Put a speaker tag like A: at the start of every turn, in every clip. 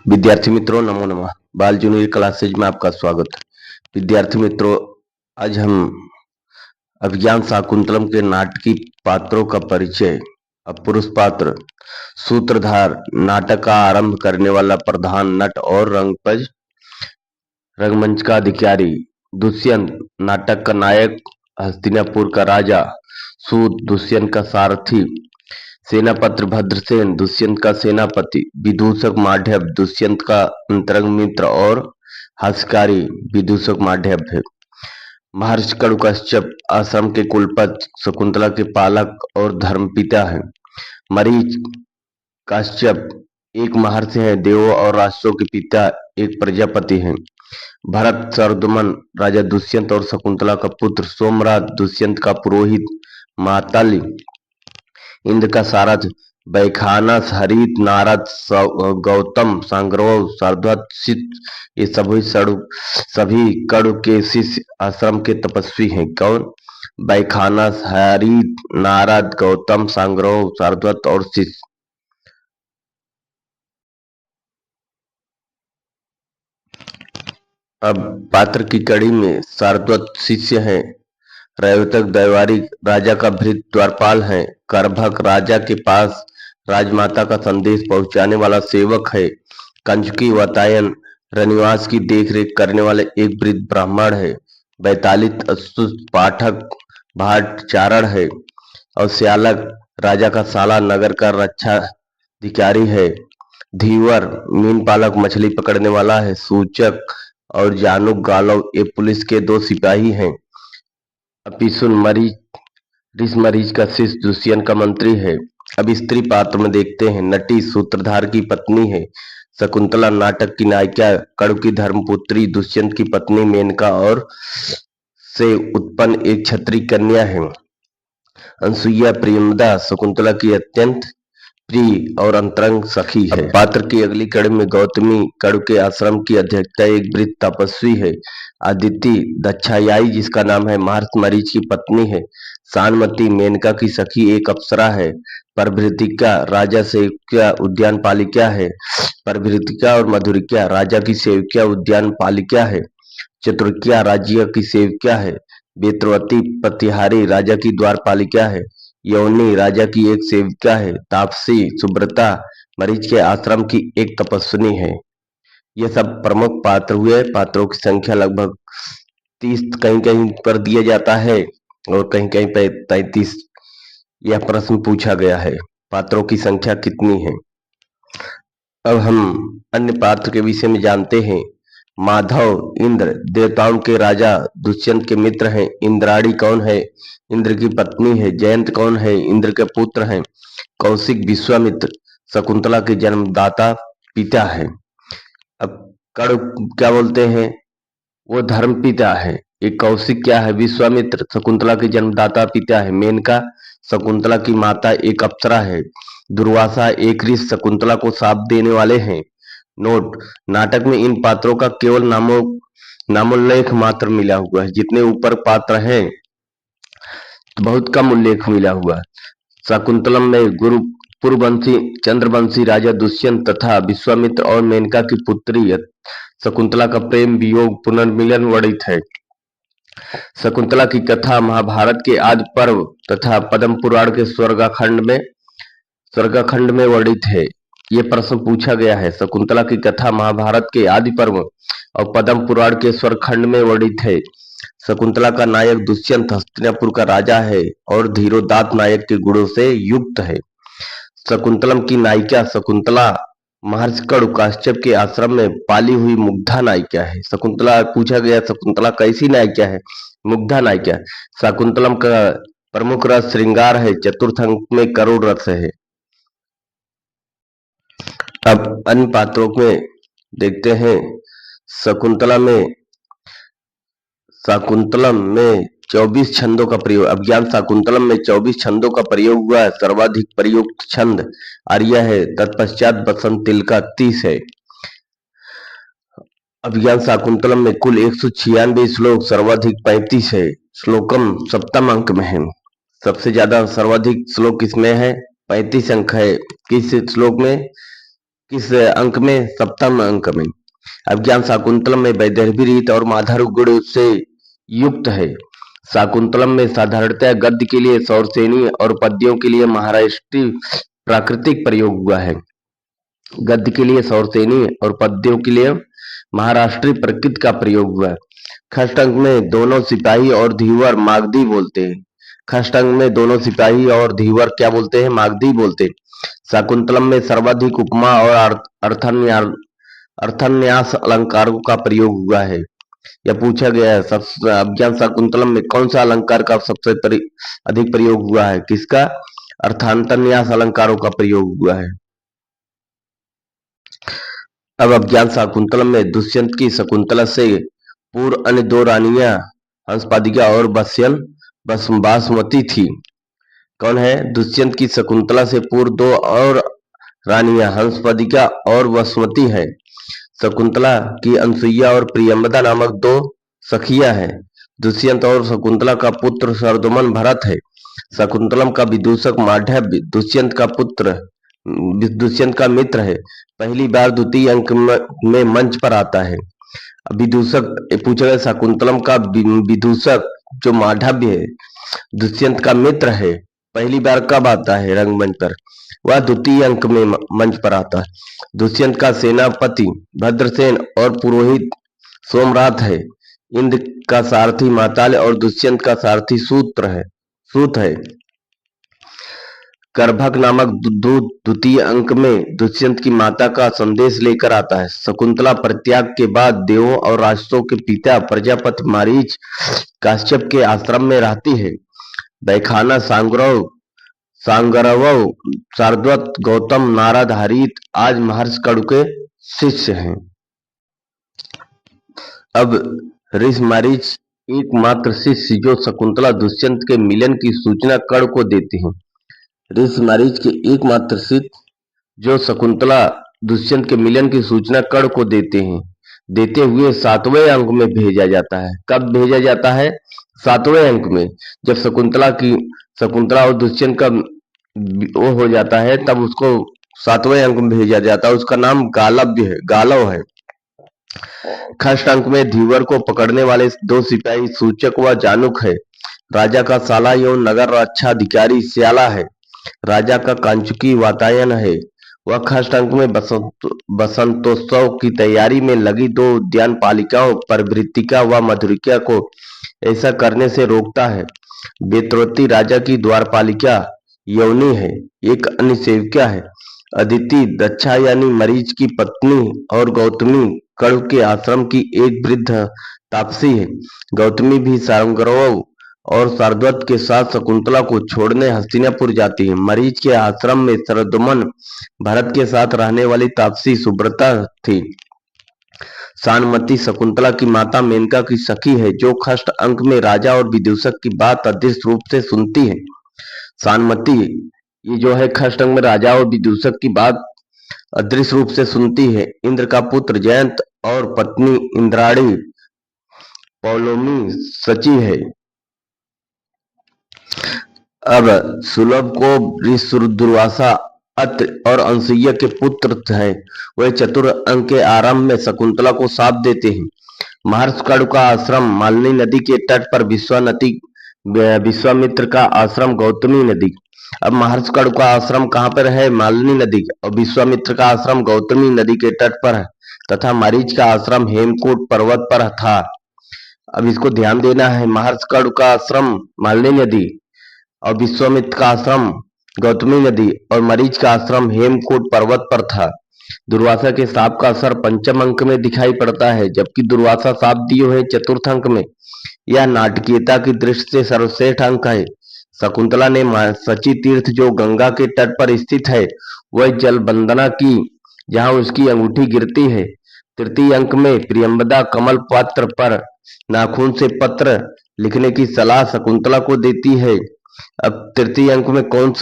A: विद्यार्थी मित्रों, नमो नमः। बाल जूनियर क्लासेज में आपका स्वागत है। विद्यार्थी मित्रों, आज हम अभिज्ञान शाकुंतलम के नाटकीय पात्रों का परिचय। अब पुरुष पात्र सूत्रधार, नाटक का आरंभ करने वाला प्रधान नट और रंगमंच का अधिकारी। दुष्यंत नाटक का नायक, हस्तिनापुर का राजा। सूत दुष्यंत का सारथी। सेनापति भद्रसेन दुष्यंत का सेनापति। विदूषक मांडव्य दुष्यंत का अंतरंग मित्र और हास्यकारी विदूषक मांडव्य है। महर्षि कड़ुकश्यप आश्रम के कुलपति, शकुंतला के पालक और धर्मपिता हैं। मरीच काश्यप एक महर्षि हैं, देवों और राष्ट्रों के पिता, एक प्रजापति हैं। भरत शरदमन राजा दुष्यंत और शकुंतला का पुत्र। सोमराज दुष्यंत का पुरोहित। मातली इंद्र का सारथ। बैखानस हरित नारद गौतम सांग्रव सारध्वत ये सभी कड़ु के शिष्य आश्रम के तपस्वी हैं। कौन? बैखानस हरित नारद गौतम सांग्रव सारध्वत और शिष्य। अब पात्र की कड़ी में सारध्वत शिष्य हैं। रयोतक दैवारी राजा का भृत्य द्वारपाल है। करभक राजा के पास राजमाता का संदेश पहुंचाने वाला सेवक है। कंचुकी वातायन रनिवास की देखरेख करने वाले एक वृद्ध ब्राह्मण है। बैतालित अस्तुत पाठक भाट चारण है। और श्यालक राजा का साला नगर का रक्षा अधिकारी है। धीवर मीन पालक मछली पकड़ने वाला है। सूचक और जानुक गालव ये पुलिस के दो सिपाही हैं। अपिसुन मरीच का शिष्य दुष्यंत का मंत्री है। अब स्त्री पात्र में देखते हैं। नटी सूत्रधार की पत्नी है। शकुंतला नाटक की नायिका, कड़ु की धर्मपुत्री, दुष्यंत की पत्नी मेनका और से उत्पन्न एक क्षत्रिय कन्या है। अनसुईया प्रियमदा शकुंतला की अत्यंत प्रिय और अंतरंग सखी है। पात्र की अगली कड़ी में गौतमी कड़ु के आश्रम की अध्यक्षता एक वृद्ध तपस्वी है। अदिति दक्षायाई जिसका नाम है, महर्षि मरीच की पत्नी है। शानमती मेनका की सखी एक अप्सरा है। परभृतिका राजा सेविका उद्यान पालिका है। परभृतिका और मधुरिका राजा की सेविका उद्यान पालिका है। चतुर्किया राज्य की सेविका है। बेत्रवती प्रतिहारी राजा की द्वारपालिका है। यौनी राजा की एक सेविका है। तापसी सुब्रता मरीच के आश्रम की एक तपस्विनी है। ये सब प्रमुख पात्र हुए। पात्रों की संख्या लगभग 30 कहीं कहीं पर दिया जाता है और कहीं कहीं पर 33। यह प्रश्न पूछा गया है, पात्रों की संख्या कितनी है। अब हम अन्य पात्र के विषय में जानते हैं। माधव इंद्र देवताओं के राजा दुष्यंत के मित्र हैं। इंद्राणी कौन है? इंद्र की पत्नी है। जयंत कौन है? इंद्र के पुत्र हैं। कौशिक विश्वामित्र शकुंतला के जन्मदाता पिता है। अब कड़ु क्या बोलते हैं? वो धर्म पिता है। एक कौशिक क्या है? विश्वामित्र शकुंतला के जन्मदाता पिता है। मेनका शकुंतला की माता एक अप्सरा है। दुर्वासा एक ऋषि शकुंतला को शाप देने वाले हैं। नोट: नाटक में इन पात्रों का केवल नामोल्लेख मात्र मिला हुआ है। जितने ऊपर पात्र हैं बहुत कम उल्लेख मिला हुआ है। शाकुंतलम में पुरवंशी चंद्रवंशी राजा दुष्यंत तथा विश्वामित्र और मेनका की पुत्री शकुंतला का प्रेम वियोग पुनर्मिलन वर्णित है। शकुंतला की कथा महाभारत के आदि पर्व तथा पद्म पुराण के स्वर्गाखंड में वर्णित है। ये प्रश्न पूछा गया है। शकुंतला की कथा महाभारत के आदि पर्व और पद्म पुराण के स्वर्गखंड में वर्णित है। शकुंतला का नायक दुष्यंत हस्तिनापुर का राजा है और धीरोदात्त नायक के गुणों से युक्त है। शकुंतलम की नायिका शकुंतला महर्षि कड़ु काश्यप के आश्रम में पाली हुई मुग्धा नायिका है। शकुंतला पूछा गया, शकुंतला कैसी नायिका है? मुग्धा नायिका। शकुंतलम का प्रमुख रस श्रृंगार है। चतुर्थ अंक में करुण रस है। अब अन्य पात्रों में देखते हैं। शाकुंतलम में 24 छंदों का प्रयोग। अभिज्ञान शाकुंतलम में 24 छंदों का प्रयोग हुआ है। सर्वाधिक प्रयुक्त छंद आर्या है। तत्पश्चात बसंत तिलका 30 है। अभिज्ञान शाकुंतलम में कुल 196 श्लोक, सर्वाधिक 35 है। श्लोकम सप्तम अंक में है। सबसे ज्यादा सर्वाधिक श्लोक किसमें है? 35 अंक है। किस श्लोक में? किस अंक में? सप्तम अंक में। अभिज्ञान शाकुंतलम में वैदर्भी रीत और माधुर्य गुण से युक्त है। शाकुंतलम में साधारणतः गद्य के लिए सौरसेनी और पद्यों के लिए महाराष्ट्रीय प्राकृतिक प्रयोग हुआ है। गद्य के लिए सौरसेनी और पद्यों के लिए महाराष्ट्रीय प्रकृति का प्रयोग हुआ है। खष्ट अंक में दोनों सिपाही और धीवर मागधी बोलते हैं। खष्ट अंक में दोनों सिपाही और धीवर क्या बोलते हैं? मागधी बोलते हैं। शाकुंतलम में सर्वाधिक उपमा और अर्थन्यास अलंकारों का प्रयोग हुआ है। यह पूछा गया है अभिज्ञान शाकुंतलम में कौन सा अलंकार का सबसे अधिक प्रयोग हुआ है? किसका? अर्थांतन्यास अलंकारों का प्रयोग हुआ है। अब अभिज्ञान शाकुंतलम में दुष्यंत की शकुंतला से पूर्व अन्य दो रानियां हंसपादिका और बासमती थी। कौन है? दुष्यंत की शकुंतला से पूर्व दो और रानियां हंसपादिका और बासमती हैं। शकुंतला की अनसुईया और प्रियंवदा नामक दो सखियां हैं। दुष्यंत और शकुंतला का पुत्र शरदमन भरत है। शकुंतलम का विदूषक मांडव्य दुष्यंत का मित्र है। पहली बार द्वितीय अंक में मंच पर आता है। विदूषक पूछा गया शकुंतलम का विदूषक जो मांडव्य है दुष्यंत का मित्र है, पहली बार कब आता है रंगमंच पर? वह द्वितीय अंक में मंच पर आता है। दुष्यंत का सेनापति भद्रसेन और पुरोहित सोमरात है। इंद्र का सारथी माताल और दुष्यंत का सारथी सूत है। करभक नामक दूत द्वितीय अंक में दुष्यंत की माता का संदेश लेकर आता है। शकुंतला परित्याग के बाद देवों और राक्षसों के पिता प्रजापति मारीच काश्यप के आश्रम में रहती है। बैखाना सांगरव शार्दूल गौतम नारद हरित आज महर्षि कणु के शिष्य हैं। अब ऋषि मारीच एकमात्र शिष्य जो शकुंतला दुष्यंत के मिलन की सूचना कर्ण को देते हैं। ऋषि मारीच के एकमात्र शिष्य जो शकुंतला दुष्यंत के मिलन की सूचना कर्ण को देते हैं, देते हुए 7वें अंक में भेजा जाता है। कब भेजा जाता है? 7वें अंक में। जब शकुंतला और दुष्यंत का वो हो जाता है तब उसको 7वें अंक में भेजा जाता है। उसका नाम गालव है। खष्ट अंक में धीवर को पकड़ने वाले दो सिपाही सूचक व जानुक है। राजा का साला एवं नगर रक्षा अधिकारी स्याला है। राजा का कांचुकी वातायन है। वह खष्ट अंक में बसंतोत्सव की तैयारी में लगी दो उद्यान पालिकाओं परवृत्तिका व मधुरिका को ऐसा करने से रोकता है। बेत्रवती राजा की द्वारपालिका यवनी है। एक अन्य सेविका है अदिति दक्षा यानी मरीच की पत्नी और गौतमी कण्व के आश्रम की एक वृद्ध तापसी है। गौतमी भी सांगरव और शार्दूल के साथ शकुंतला को छोड़ने हस्तिनापुर जाती है। मरीच के आश्रम में शरदमन भरत के साथ रहने वाली तापसी सुब्रता थी। शानमती शकुंतला की माता मेनका की सखी है जो खष्ट अंक में राजा और विदूषक की बात अदृश्य रूप से सुनती है। शानमती ये जो है खष्ट अंक में राजा और विदूषक की बात अदृश्य रूप से सुनती है। इंद्र का पुत्र जयंत और पत्नी इंद्राणी पौलोमी सची है। अब सुलभ को दुर्वासा अत्रि और अनसुईया के पुत्र हैं। वह चतुर अंक के आरंभ में शकुंतला को शाप देते हैं। महर्षि कण्व का आश्रम मालिनी नदी के तट पर विश्वामित्र का आश्रम गौतमी नदी। अब महर्षि कण्व का आश्रम कहाँ पर है? मालिनी नदी। और विश्वामित्र का आश्रम गौतमी नदी के तट पर है तथा मरीच का आश्रम हेमकूट पर्वत पर था। अब इसको ध्यान देना है। महर्षि कण्व का आश्रम मालिनी नदी और विश्वामित्र का आश्रम गौतमी नदी और मरीच का आश्रम हेमकूट पर्वत पर था। दुर्वासा के साप का असर पंचम अंक में दिखाई पड़ता है जबकि दुर्वासा साप दिए हुए चतुर्थ अंक में। यह नाटकीयता की दृष्टि से सर्वश्रेष्ठ अंक है। शकुंतला ने सची तीर्थ जो गंगा के तट पर स्थित है वह जल वंदना की जहां उसकी अंगूठी गिरती है। तृतीय अंक में प्रियंवदा कमल पत्र पर नाखून से पत्र लिखने की सलाह शकुंतला को देती है। अब तृतीय अंक में कौन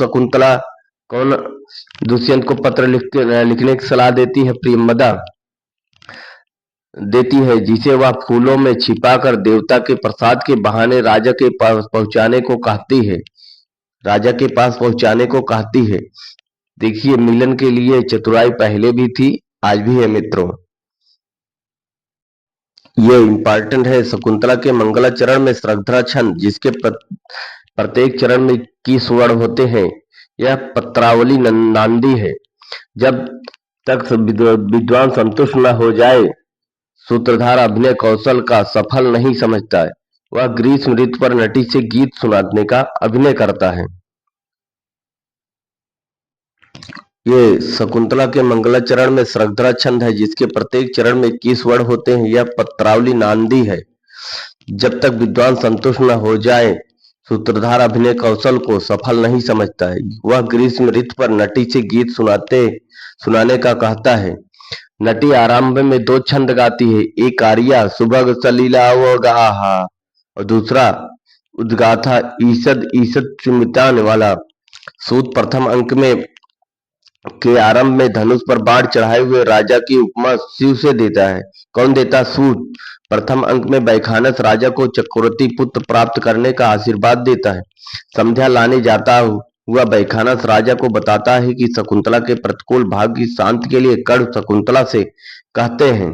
A: दुष्यंत को पत्र लिखने की सलाह देती है? प्रियंवदा देती है जिसे वह फूलों में छिपाकर देवता के प्रसाद के बहाने राजा के पास पहुंचाने को कहती है। देखिए, मिलन के लिए चतुराई पहले भी थी, आज भी है मित्रों। ये इम्पॉर्टेंट है। शकुंतला के मंगलाचरण में श्रद्धा छंद, जिसके प्रत्येक चरण में 21 वर्ण होते हैं, यह पत्रावली नांदी है। जब तक विद्वान संतुष्ट न हो जाए, सूत्रधार अभिनय कौशल का सफल नहीं समझता है। वह ग्रीष्म ऋतु पर नटी से गीत सुनाने का अभिनय करता है। ये शकुंतला के मंगलाचरण में श्रद्धा छंद है, जिसके प्रत्येक चरण में 21 वर्ण होते हैं, यह पत्रावली नांदी है। जब तक विद्वान संतुष्ट न हो जाए, सूत्रधार अभिनय कौशल को सफल नहीं समझता है। वह ग्रीष्म ऋतु पर नटी से गीत सुनाने का कहता है। नटी आरंभ में 2 छंद गाती है, एक आर्या सुभग सलीला व गाहा और दूसरा उद्गाथा ईषद ईषद चुमितान वाला। सूत प्रथम अंक में के आरंभ में धनुष पर बाण चढ़ाए हुए राजा की उपमा शिव से देता है। कौन देता? सूत। प्रथम अंक में बैखानस राजा को चक्रवर्ती पुत्र प्राप्त करने का आशीर्वाद देता है। संध्या लाने जाता हुआ बैखानस राजा को बताता है कि शकुंतला के प्रतिकूल भाग्य की शांति के लिए कर्ण शकुंतला से कहते हैं।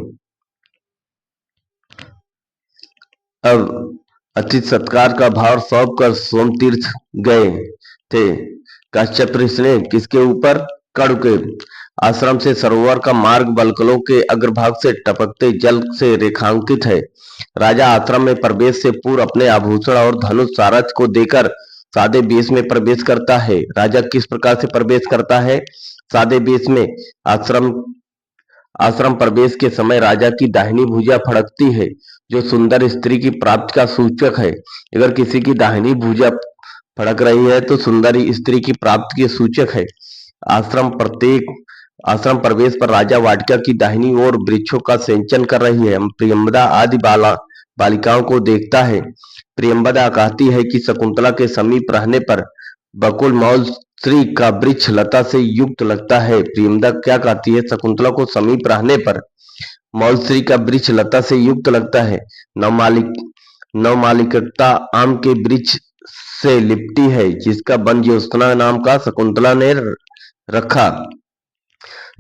A: अब अतिथि सत्कार का भाव सौंप कर सोमतीर्थ गए थे। कश्यप ऋषि ने किसके ऊपर? कर्ण के। आश्रम से सरोवर का मार्ग बलकलों के अग्रभाग से टपकते जल से रेखांकित है। राजा आश्रम में प्रवेश से पूर्व अपने आभूषण और धनुष सारथ को देकर सादे वेश में प्रवेश करता है। राजा किस प्रकार से प्रवेश करता है? सादे वेश में। आश्रम प्रवेश के समय राजा की दाहिनी भुजा फड़कती है, जो सुंदर स्त्री की प्राप्ति का सूचक है। अगर किसी की दाहिनी भुजा फड़क रही है तो सुंदर स्त्री की प्राप्ति के सूचक है। आश्रम प्रवेश पर राजा वाटिका की दाहिनी ओर वृक्षों का सिंचन कर रही है। प्रियंवदा आदि बालिकाओं को देखता है। प्रियंवदा कहती है कि शकुंतला के समीप रहने पर बकुल मौलश्री का वृक्ष लता से युक्त लगता है। प्रियंवदा क्या कहती है? शकुंतला को समीप रहने पर मौलश्री का वृक्ष लता से युक्त लगता है। नवमालिकता आम के वृक्ष से लिपटी है, जिसका वन ज्योत्सना नाम का शकुंतला ने रखा।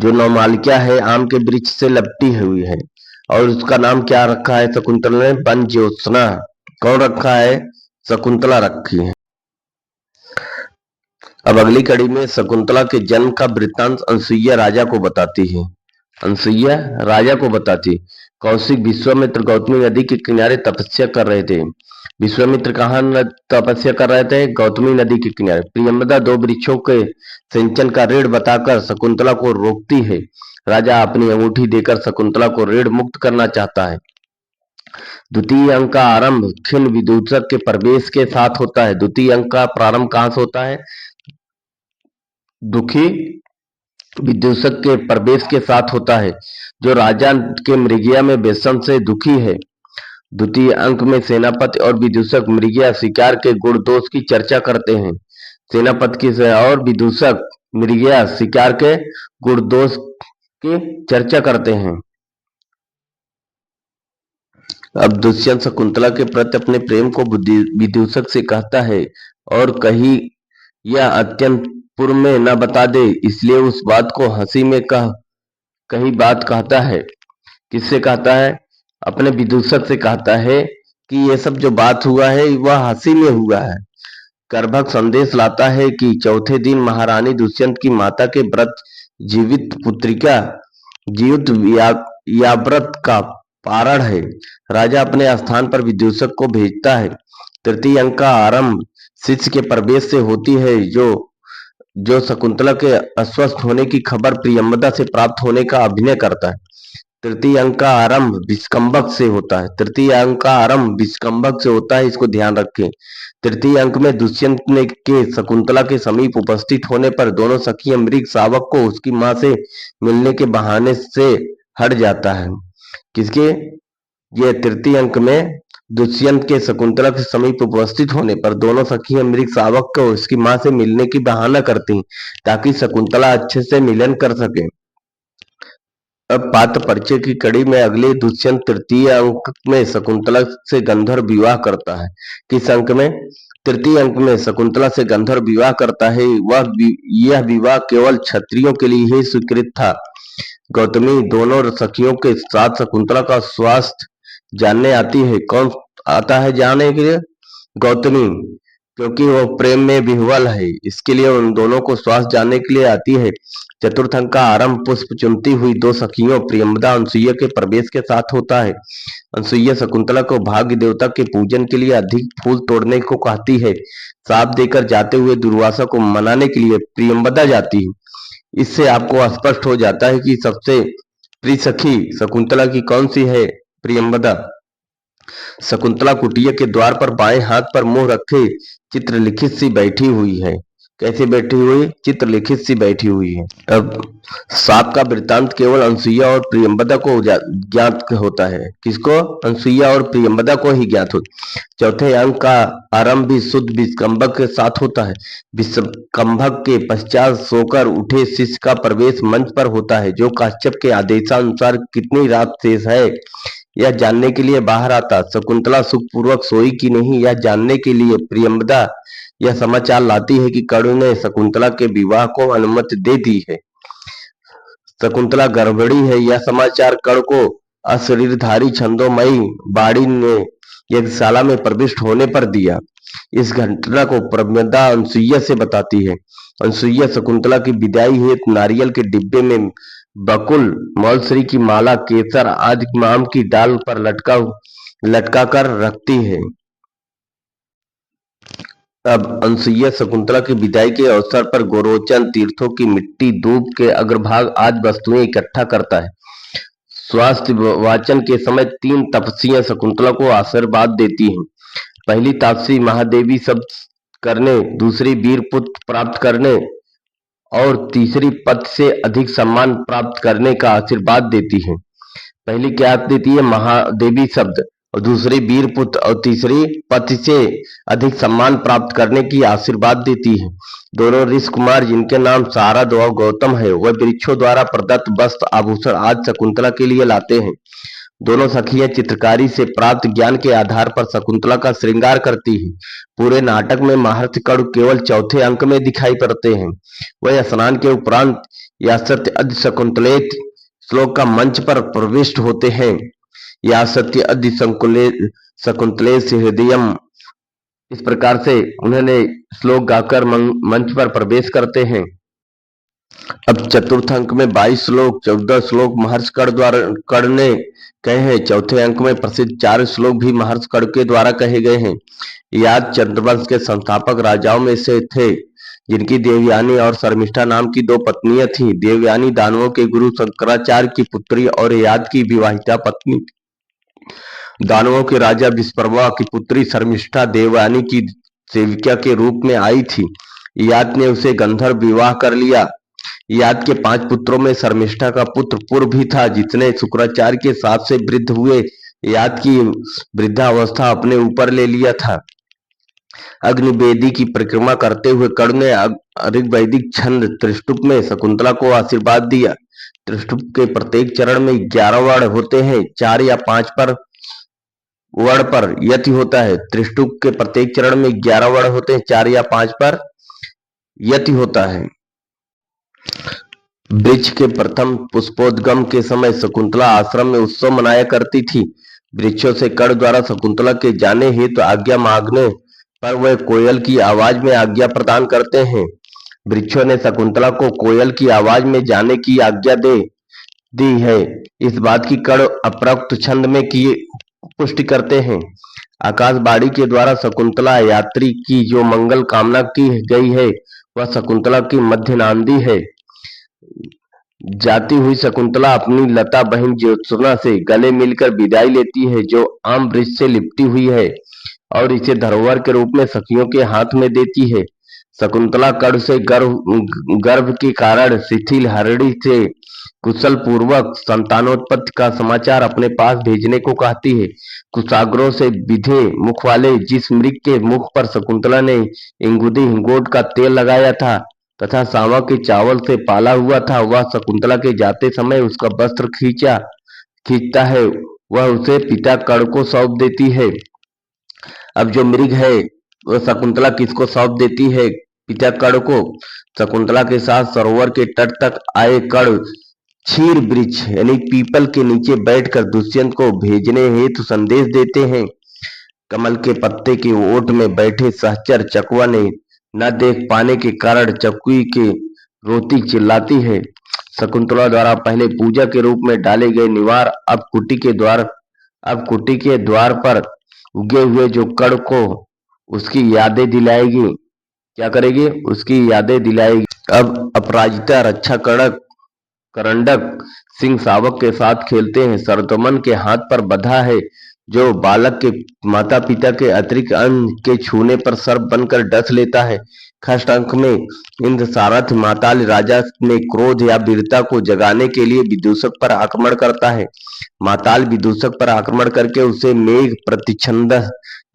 A: जो नवमालिका है, आम के वृक्ष से लिपटी हुई है, और उसका नाम क्या रखा है शकुंतला ने? वन ज्योत्सना। कौन रखा है? शकुंतला रखी है। अब अगली कड़ी में शकुंतला के जन्म का वृत्तांत अनसुईया राजा को बताती है। अनसुईया राजा को बताती। कौशिक विश्वामित्र गौतमी नदी के किनारे तपस्या कर रहे थे। विश्वामित्र कहाँ तपस्या कर रहे थे? गौतमी नदी के किनारे। प्रियंवदा 2 वृक्षों के सिंचन का ऋण बताकर शकुंतला को रोकती है। राजा अपनी अंगूठी देकर शकुंतला को ऋण मुक्त करना चाहता है। द्वितीय अंक का आरंभ खिन विदूषक के प्रवेश के साथ होता है। द्वितीय अंक का प्रारंभ कहां से होता है? दुखी विदूषक के प्रवेश के साथ होता है, जो राजा के मृगिया में व्यसन से दुखी है। द्वितीय अंक में सेनापति और विदूषक मृगिया शिकार के गुण दोष की चर्चा करते हैं। सेनापति की और विदूषक मृगिया शिकार के गुण दोष की चर्चा करते हैं। अब दुष्यंत शकुंतला के प्रति अपने प्रेम को विदूषक से कहता है, और कहीं यह अत्यंत पूर्व में न बता दे, इसलिए उस बात को हंसी में कही बात कहता है। किससे कहता है? अपने विदूषक से कहता है कि ये सब जो बात हुआ है वह हंसी में हुआ है। करभग संदेश लाता है कि चौथे दिन महारानी दुष्यंत की माता के व्रत जीवित पुत्रिका जीवित याव्रत का पारण है। राजा अपने स्थान पर विदूषक को भेजता है। तृतीय अंक का आरंभ शिष्य के प्रवेश से होती है, जो शकुंतला के अस्वस्थ होने की खबर प्रियंवदा से प्राप्त होने का अभिनय करता है। तृतीय अंक का आरंभ विष्कंभक से होता है। तृतीय अंक का आरंभ विष्कंभक से होता है, इसको ध्यान रखें। तृतीय अंक में दुष्यंत ने के शकुंतला के समीप उपस्थित होने पर दोनों सखियां मृग शावक को उसकी मां से मिलने के बहाने से हट जाता है। किसके? ये तृतीय अंक में दुष्यंत के शकुंतला के समीप उपस्थित होने पर दोनों सखियां मृग शावक को उसकी मां से मिलने की बहाना करती, ताकि शकुंतला अच्छे से मिलन कर सके। अब पात्र परिचय की कड़ी में अगले दुष्यंत तृतीय अंक में शकुंतला से गंधर्व विवाह करता है। किस अंक में? तृतीय अंक में शकुंतला से गंधर्व विवाह करता है। यह विवाह केवल क्षत्रियों के लिए ही स्वीकृत था। गौतमी दोनों सखियों के साथ शकुंतला का स्वास्थ्य जानने आती है। कौन आता है जानने के लिए? गौतमी, क्योंकि वो प्रेम में विह्वल है, इसके लिए उन दोनों को स्वास्थ्य जानने के लिए आती है। चतुर्थ अंक का आरंभ पुष्प चुनती हुई दो सखियों प्रियंवदा अनसुईया के प्रवेश के साथ होता है। अनसुईया शकुंतला को भाग्य देवता के पूजन के लिए अधिक फूल तोड़ने को कहती है। साप देकर जाते हुए दुर्वासा को मनाने के लिए प्रियंवदा जाती है। इससे आपको स्पष्ट हो जाता है कि सबसे प्रिय सखी शकुंतला की कौन सी है? प्रियंवदा। शकुंतला कुटिया के द्वार पर बाएं हाथ पर मुंह रखे चित्रलिखित सी बैठी हुई है। कैसे बैठी हुई? चित्रलिखित सी बैठी हुई है। अब सांप का वृत्तांत केवल अनसुईया और प्रियंवदा को ज्ञात होता है। किसको? अनसुईया और प्रियंवदा को ही ज्ञात होता। चौथे अंक का आरंभ भी शुद्ध विष्कंभक के साथ होता है। विष्कंभक के पश्चात सोकर उठे शिष्य का प्रवेश मंच पर होता है, जो काश्यप के आदेशानुसार कितनी रात शेष है यह जानने के लिए बाहर आता। शकुंतला सुखपूर्वक सोई कि नहीं यह जानने के लिए प्रियंवदा यह समाचार लाती है कि कर्ण ने शकुंतला के विवाह को अनुमति दे दी है। शकुंतला गर्भवती है यह समाचार कर्ण को अशरीरधारी छंदोमयी बाड़ी ने यज्ञशाला में प्रविष्ट होने पर दिया। इस घटना को प्रियंवदा अनसुईया से बताती है। अनसुईया शकुंतला की विदाई हेतु नारियल के डिब्बे में बकुल, मौलश्री की माला, केसर आदि आम की डाल पर लटका कर रखती है। अब अनसुईया शकुंतला की विदाई के अवसर पर गोरोचन, तीर्थों की मिट्टी, दूब के अग्रभाग आदि वस्तुएं इकट्ठा करता है। स्वास्थ्य वाचन के समय तीन तपस्वियां शकुंतला को आशीर्वाद देती हैं। पहली तापसी महादेवी शब्द करने, दूसरी वीर पुत्र प्राप्त करने और तीसरी पति से अधिक सम्मान प्राप्त करने का आशीर्वाद देती है। पहली क्या देती है? महादेवी शब्द, और दूसरी वीर पुत्र और तीसरी पति से अधिक सम्मान प्राप्त करने की आशीर्वाद देती है। दोनों ऋषि कुमार जिनके नाम शारद और गौतम है वह वृक्षों द्वारा प्रदत्त वस्त्र आभूषण आज शकुंतला के लिए लाते हैं। दोनों सखियां चित्रकारी से प्राप्त ज्ञान के आधार पर शकुंतला का श्रृंगार करती है। पूरे नाटक में महर्षि कर्ण केवल चौथे अंक में दिखाई पड़ते हैं। वह स्नान के उपरांत या सत्य अद्य शकुंतलेत श्लोक का मंच पर प्रविष्ट होते हैं। या सत्य अद्य शकुंतलेश हृदयम, इस प्रकार से उन्होंने श्लोक गाकर मंच पर प्रवेश करते हैं। अब चतुर्थ अंक में 22 श्लोक, 14 श्लोक महर्षि कर्ण ने कहे हैं। चौथे अंक में प्रसिद्ध 4 श्लोक भी महर्षि कर्ण के द्वारा कहे गए हैं। याद चंद्रवंश के संस्थापक राजाओं में से थे, जिनकी देवयानी और शर्मिष्ठा नाम की 2 पत्नियां थीं। देवयानी दानवों के गुरु शंकराचार्य की पुत्री और याद की विवाहिता पत्नी। दानवों के राजा विश्वकर्मा की पुत्री शर्मिष्ठा देवयानी की सेविका के रूप में आई थी। याद ने उसे गंधर्व विवाह कर लिया। याद के 5 पुत्रों में शर्मिष्ठा का पुत्र पूर्व भी था, जिसने शुक्राचार्य के साथ से वृद्ध हुए याद की वृद्धावस्था अपने ऊपर ले लिया था। अग्निवेदी की परिक्रमा करते हुए कर्ण ने ऋग्वैदिक छंद त्रिष्टुप में शकुंतला को आशीर्वाद दिया। त्रिष्टुप के प्रत्येक चरण में 11 वर्ण होते हैं। 4 या 5 पर वर्ण पर यति होता है। त्रिष्टुप के प्रत्येक चरण में 11 वर्ण होते हैं। 4 या 5 पर यति होता है। वृक्ष के प्रथम पुष्पोद्गम के समय शकुंतला आश्रम में उत्सव मनाया करती थी। वृक्षों से कर्ण द्वारा शकुंतला के जाने हेतु आज्ञा मांगने पर वह कोयल की आवाज में आज्ञा प्रदान करते हैं। वृक्षों ने शकुंतला को कोयल की आवाज में जाने की आज्ञा दे दी है। इस बात की कर्ण अपरोक्त छंद में की पुष्टि करते हैं। आकाशवाणी के द्वारा शकुंतला यात्री की जो मंगल कामना की गई है वह शकुंतला की मध्य नांदी है। जाती हुई शकुंतला अपनी लता बहन ज्योत्सना से गले मिलकर विदाई लेती है, जो आम वृक्ष से लिपटी हुई है, और इसे धरोहर के रूप में सखियों के हाथ में देती है। शकुंतला कर्ण से गर्भ के कारण शिथिल हरिणी से कुशल पूर्वक संतानोत्पत्ति का समाचार अपने पास भेजने को कहती है। कुशाग्रों से विधे मुख वाले जिस मृग के मुख पर शकुंतला ने इंगुदी हिंगोट का तेल लगाया था तथा सांवा के चावल से पाला हुआ था, वह शकुंतला के जाते समय उसका वस्त्र खींचता है। वह उसे पिता कर्ण को सौंप देती है। अब जो मृग है वह शकुंतला किसको सौंप देती है? पिता कर्ण को। शकुंतला के साथ सरोवर के तट तक आए कर्ण क्षीर वृक्ष यानी पीपल के नीचे बैठकर दुष्यंत को भेजने हेतु संदेश देते हैं। कमल के पत्ते की ओट में बैठे सहचर चकवा ने न देख पाने के कारण चकवी के रोती चिल्लाती है। शकुंतला द्वारा पहले पूजा के रूप में डाले गए निवार अब कुटी के द्वार पर उगे हुए जो कण को उसकी यादें दिलाएगी। क्या करेगी? उसकी यादें दिलाएगी। अब अपराजिता रक्षा कड़क करंडक सिंह शावक के साथ खेलते हैं। सरदमन के हाथ पर बंधा है जो बालक के माता पिता के अतिरिक्त अंग के छूने पर सर्प बनकर डस लेता है। खष्ट अंक में इंद्र सारथ माताल राजा में क्रोध या वीरता को जगाने के लिए विदूषक पर आक्रमण करता है। माताल विदूषक पर आक्रमण करके उसे मेघ प्रतिच्छंद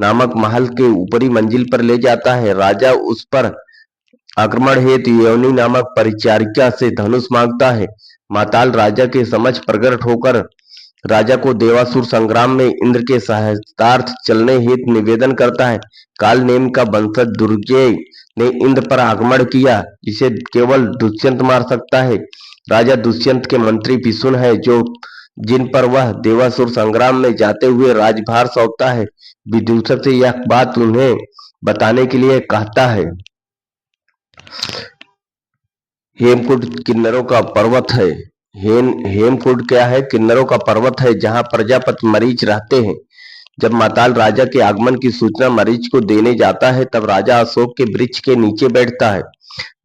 A: नामक महल के ऊपरी मंजिल पर ले जाता है। राजा उस पर आक्रमण हेतु योनि नामक परिचारिका से धनुष मांगता है। माताल राजा के समक्ष प्रकट होकर राजा को देवासुर संग्राम में इंद्र के सहायतार्थ चलने हेतु निवेदन करता है। काल नेम का वंशज दुर्जय ने इंद्र पर आक्रमण किया जिसे केवल दुष्यंत मार सकता है। राजा दुष्यंत के मंत्री पिसुन है जो जिन पर वह देवासुर संग्राम में जाते हुए राजभार सौंपता है। विदूषक से यह बात उन्हें बताने के लिए कहता है। हेमकुंड किन्नरों का पर्वत है। हेमकुंड क्या है? किन्नरों का पर्वत है जहां प्रजापति मरीच रहते हैं। जब माताल राजा के आगमन की सूचना मरीच को देने जाता है तब राजा अशोक के वृक्ष के नीचे बैठता है।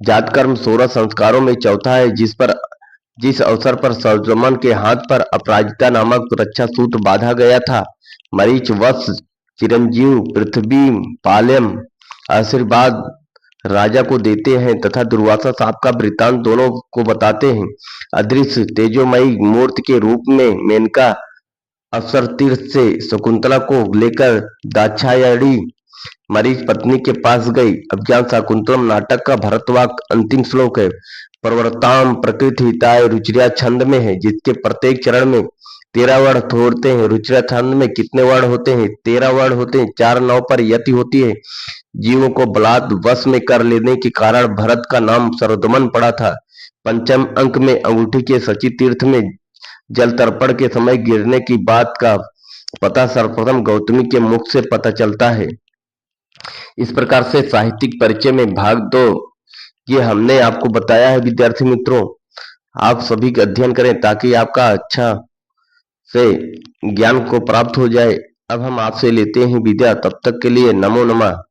A: जातकर्म 16 संस्कारों में चौथा है जिस अवसर पर सरदमन के हाथ पर अपराजिता नामक रक्षा सूत्र बांधा गया था। मरीच वत्स चिरंजीव पृथ्वी पाल्यम आशीर्वाद राजा को देते हैं तथा दुर्वासा साप का वृत्तांत दोनों को बताते हैं। अदृश्य तेजोमयी मूर्ति के रूप में मेनका अवसर तीर्थ से शकुंतला को लेकर दाक्षायणी मरीच पत्नी के पास गई। अभिज्ञान शाकुंतलम नाटक का भरतवाक अंतिम श्लोक है। प्रवर्ताम प्रकृति हिताय रुचिरा छंद में है जिसके प्रत्येक चरण में 13 वर्ण होते हैं। रुचिरा छंद में कितने वर्ण होते हैं? 13 वर्ण होते हैं। 4 9 पर यति होती है। जीवों को बलात् वश में कर लेने के कारण भरत का नाम सरदमन पड़ा था। पंचम अंक में अंगूठी के सची तीर्थ में जल तर्पण के समय गिरने की बात का पता सर्वप्रथम गौतमी के मुख से पता चलता है। इस प्रकार से साहित्यिक परिचय में भाग 2 ये हमने आपको बताया है। विद्यार्थी मित्रों, आप सभी का अध्ययन करें ताकि आपका अच्छा से ज्ञान को प्राप्त हो जाए। अब हम आपसे लेते हैं विदा। तब तक के लिए नमो नमः।